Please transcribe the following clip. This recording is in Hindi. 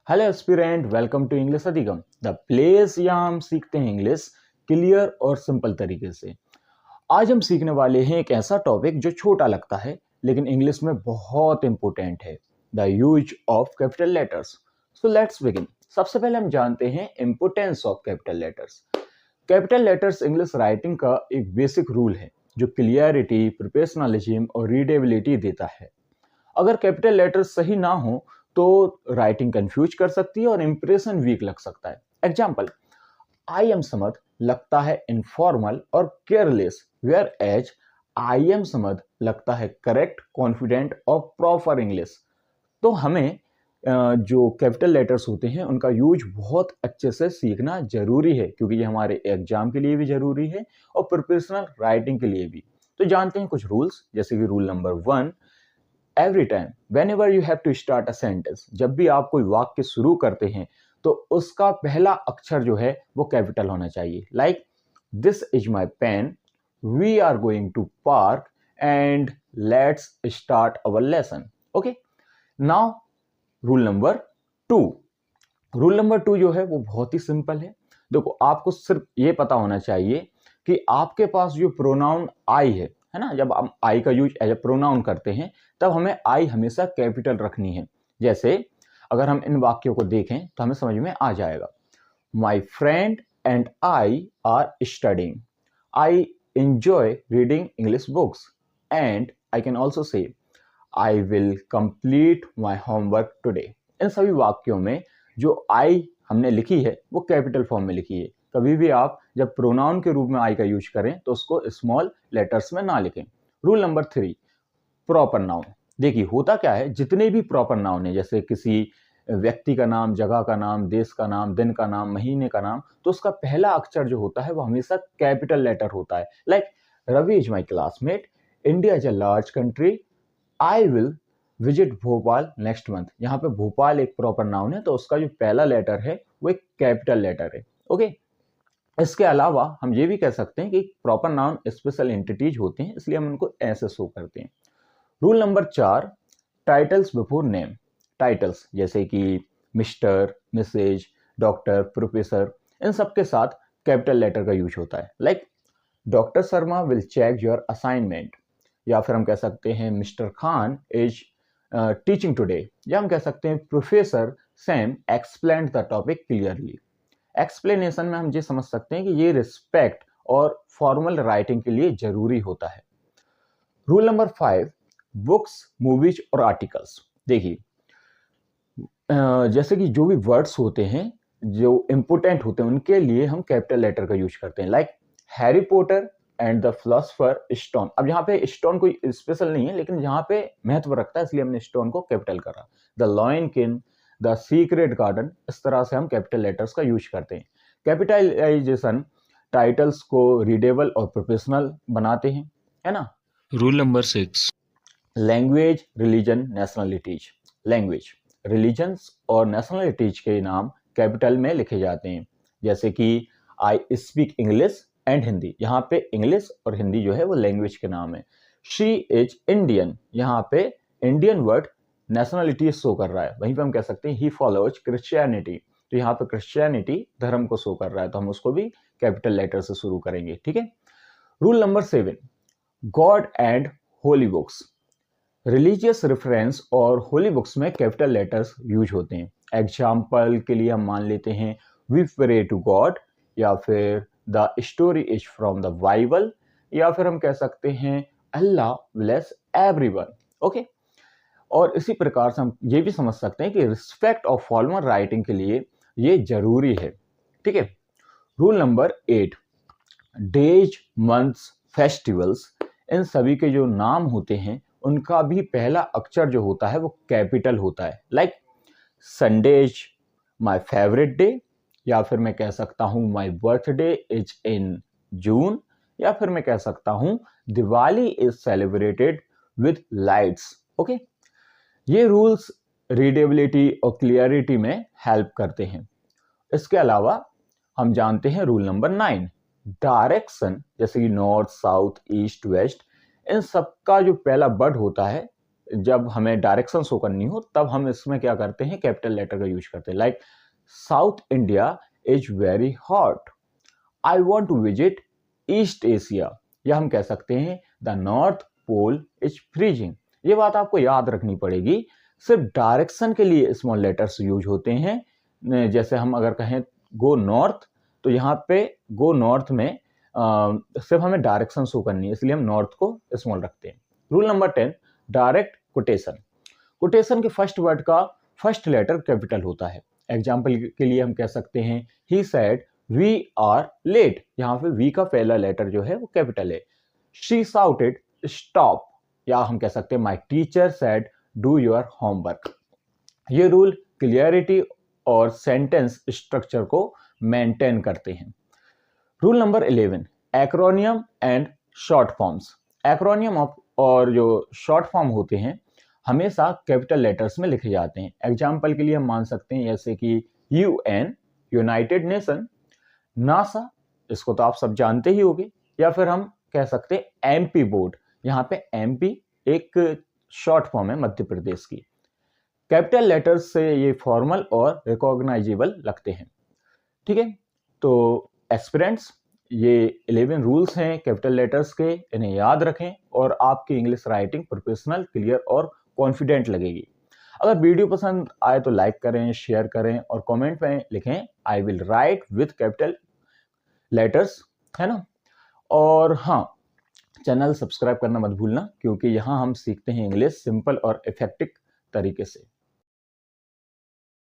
Hello aspirant, welcome to English Adhigam, the place यहाँ हम सीखते हैं इंग्लिश क्लियर और सिंपल तरीके से। आज हम सीखने वाले हैं एक ऐसा टॉपिक जो छोटा लगता है लेकिन इंग्लिश में बहुत इंपॉर्टेंट है, the use of capital letters. So let's begin. सबसे पहले हम जानते हैं importance of capital letters. Capital letters English writing का एक बेसिक रूल है जो क्लियरिटी, प्रोफेशनलिज्म और रीडेबिलिटी देता है। अगर कैपिटल लेटर्स सही ना हो तो राइटिंग कंफ्यूज कर सकती है और इंप्रेशन वीक लग सकता है। एग्जाम्पल, आई एम समझ लगता है इनफॉर्मल और careless, where as I am समझ लगता है करेक्ट, कॉन्फिडेंट और प्रॉपर इंग्लिश। तो हमें जो कैपिटल लेटर्स होते हैं उनका यूज बहुत अच्छे से सीखना जरूरी है, क्योंकि ये हमारे एग्जाम के लिए भी जरूरी है और प्रोफेशनल राइटिंग के लिए भी। तो जानते हैं कुछ रूल्स, जैसे कि rule number 1, every time whenever you have to start a sentence, जब भी आप कोई वाक्य शुरू करते हैं तो उसका पहला अक्षर जो है वो कैपिटल होना चाहिए। Like this is my pen, we are going to park and let's start our lesson. Okay, now rule number 2। Rule number 2 जो है वो बहुत ही सिंपल है। देखो, आपको सिर्फ ये पता होना चाहिए कि आपके पास जो प्रोनाउन आई है ना, जब हम आई का यूज एज ए प्रोनाउन करते हैं तब हमें आई हमेशा कैपिटल रखनी है। जैसे अगर हम इन वाक्यों को देखें तो हमें समझ में आ जाएगा। My friend and I R studying, I enjoy reading English books, and I can also say I will complete my homework today। इन सभी वाक्यों में जो आई हमने लिखी है वो कैपिटल फॉर्म में लिखी है। कभी भी आप जब प्रोनाउन के रूप में आई का यूज करें तो उसको स्मॉल लेटर्स में ना लिखें। Rule number 3, proper noun. देखिए, होता क्या है, जितने भी प्रॉपर नाउन है, जैसे किसी व्यक्ति का नाम, जगह का नाम, देश का नाम, दिन का नाम, महीने का नाम, तो उसका पहला अक्षर जो होता है वो हमेशा कैपिटल लेटर होता है। Like Ravi is my classmate, India is a large country, I will visit Bhopal next month. यहाँ पे भोपाल एक प्रॉपर नाउन है तो उसका जो पहला लेटर है वो एक कैपिटल लेटर है। ओके, इसके अलावा हम ये भी कह सकते हैं कि प्रॉपर नाउन स्पेशल एंटिटीज होते हैं, इसलिए हम उनको ऐसे शो करते हैं। Rule number 4, titles before name. Titles जैसे कि मिस्टर, मिसेज, डॉक्टर, प्रोफेसर, इन सब के साथ कैपिटल लेटर का यूज होता है। Like doctor Sharma will check your assignment, या फिर हम कह सकते हैं mister Khan is teaching today, या हम कह सकते हैं professor Sam explain the topic clearly. Explanation में हम ये समझ सकते हैं कि ये रिस्पेक्ट और फॉर्मल राइटिंग के लिए जरूरी होता है। रूल नंबर 5, बुक्स, मूवीज और आर्टिकल्स। देखिए, जैसे कि जो भी वर्ड्स होते हैं जो इंपोर्टेंट होते हैं उनके लिए हम कैपिटल लेटर का यूज करते हैं। Like Harry Potter and the philosopher stone. अब यहाँ पे स्टोन कोई स्पेशल नहीं है, लेकिन यहाँ पे महत्व रखता है, इसलिए हमने स्टोन को कैपिटल करा। The lion king, the secret garden, इस तरह से हम कैपिटल लेटर्स का यूज करते हैं। कैपिटलाइजेशन टाइटल्स को रीडेबल और प्रोफेशनल बनाते हैं, है ना। Rule number 6, language, religion, nationalities. Language, religions और नेशनलिटीज के नाम कैपिटल में लिखे जाते हैं। जैसे कि I speak English and Hindi, यहाँ पे इंग्लिश और हिंदी जो है वो लैंग्वेज के नाम है। शी इज इंडियन, यहाँ पे इंडियन वर्ड नेशनलिटी शो कर रहा है। वहीं पे हम कह सकते हैं ही फॉलोज क्रिश्चियनिटी, तो यहाँ पे क्रिश्चियनिटी धर्म को शो कर रहा है, तो हम उसको भी कैपिटल लेटर से शुरू करेंगे। ठीक है। Rule number 7, God and holy books. Religious reference और होली बुक्स में कैपिटल लेटर्स यूज होते हैं। एग्जाम्पल के लिए हम मान लेते हैं वी प्रे टू गॉड, या फिर the story is from the Bible, या फिर हम कह सकते हैं अल्लाह ब्लेस एवरीवन। ओके, और इसी प्रकार से हम ये भी समझ सकते हैं कि रिस्पेक्ट ऑफ फॉर्मल राइटिंग के लिए ये जरूरी है। ठीक है। Rule number 8, days, months, festivals, इन सभी के जो नाम होते हैं उनका भी पहला अक्षर जो होता है वो कैपिटल होता है। Like Sunday is my favourite day, या फिर मैं कह सकता हूं माई बर्थडे इज इन जून, या फिर मैं कह सकता हूं Diwali is celebrated with lights. Okay, ये रूल्स रीडेबिलिटी और क्लियरिटी में हेल्प करते हैं। इसके अलावा हम जानते हैं रूल नंबर 9, डायरेक्शन, जैसे कि नॉर्थ, साउथ, ईस्ट, वेस्ट, इन सबका जो पहला वर्ड होता है जब हमें डायरेक्शन शो करनी हो तब हम इसमें क्या करते हैं, कैपिटल लेटर का यूज करते हैं। Like south India is very hot, I want to visit east Asia, या हम कह सकते हैं the north pole is freezing. ये बात आपको याद रखनी पड़ेगी, सिर्फ डायरेक्शन के लिए स्मॉल लेटर्स यूज होते हैं। जैसे हम अगर कहें गो नॉर्थ, तो यहाँ पे गो नॉर्थ में सिर्फ हमें डायरेक्शन शो करनी है, इसलिए हम नॉर्थ को स्मॉल रखते हैं। Rule number 10, direct quotation. Quotation के फर्स्ट वर्ड का फर्स्ट लेटर कैपिटल होता है। एग्जाम्पल के लिए हम कह सकते हैं he said we are late, यहाँ पे वी का पहला लेटर जो है वो कैपिटल है। शी साउटेड स्टॉप, या हम कह सकते हैं my teacher said do your homework. ये रूल क्लियरिटी और सेंटेंस स्ट्रक्चर को मेंटेन करते हैं। Rule number 11, acromion and short forms. Acromion और जो शॉर्ट फॉर्म होते हैं हमेशा कैपिटल लेटर्स में लिखे जाते हैं। एग्जाम्पल के लिए हम मान सकते हैं जैसे कि यूएन, यूनाइटेड नेशन, नासा, इसको तो आप सब जानते ही होंगे, या फिर हम कह सकते हैं एमपी बोर्ड। यहाँ पे एमपी एक शॉर्ट फॉर्म है मध्य प्रदेश की। कैपिटल लेटर्स से ये फॉर्मल और रिकॉग्नाइजेबल लगते हैं। ठीक है, तो एस्पिरेंट्स, ये 11 रूल्स हैं कैपिटल लेटर्स के, इन्हें याद रखें और आपकी इंग्लिश राइटिंग प्रोफेशनल, क्लियर और कॉन्फिडेंट लगेगी। अगर वीडियो पसंद आए तो लाइक करें, शेयर करें और कमेंट में लिखें I will write with capital letters, है ना। और हाँ, चैनल सब्सक्राइब करना मत भूलना, क्योंकि यहाँ हम सीखते हैं इंग्लिश सिंपल और इफेक्टिव तरीके से।